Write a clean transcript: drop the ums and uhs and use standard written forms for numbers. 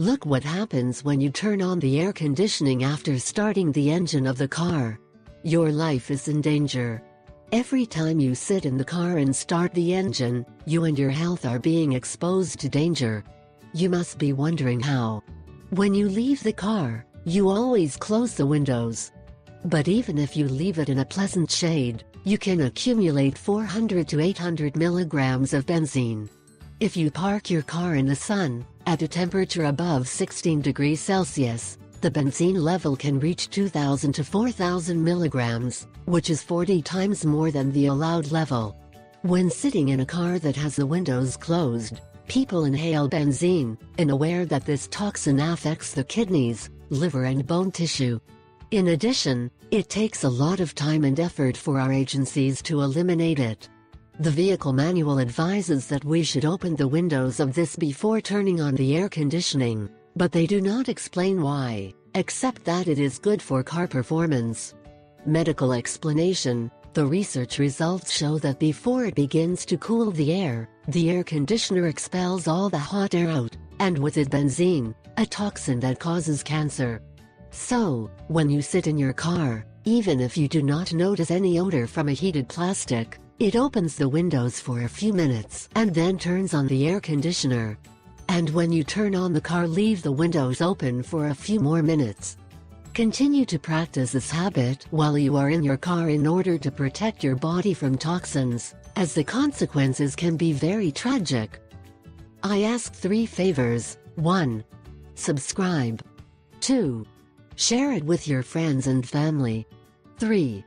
Look what happens when you turn on the air conditioning after starting the engine of the car. Your life is in danger. Every time you sit in the car and start the engine, you and your health are being exposed to danger. You must be wondering how. When you leave the car, you always close the windows. But even if you leave it in a pleasant shade, you can accumulate 400 to 800 milligrams of benzene. If you park your car in the sun, at a temperature above 16 degrees Celsius, the benzene level can reach 2,000 to 4,000 milligrams, which is 40 times more than the allowed level. When sitting in a car that has the windows closed, people inhale benzene, unaware that this toxin affects the kidneys, liver and bone tissue. In addition, it takes a lot of time and effort for our agencies to eliminate it. The vehicle manual advises that we should open the windows of this before turning on the air conditioning, but they do not explain why, except that it is good for car performance. Medical explanation: the research results show that before it begins to cool the air conditioner expels all the hot air out, and with it benzene, a toxin that causes cancer. So, when you sit in your car, even if you do not notice any odor from a heated plastic, it opens the windows for a few minutes and then turns on the air conditioner. And when you turn on the car, leave the windows open for a few more minutes. Continue to practice this habit while you are in your car in order to protect your body from toxins, as the consequences can be very tragic. I ask 3 favors. 1. Subscribe. 2. Share it with your friends and family. 3.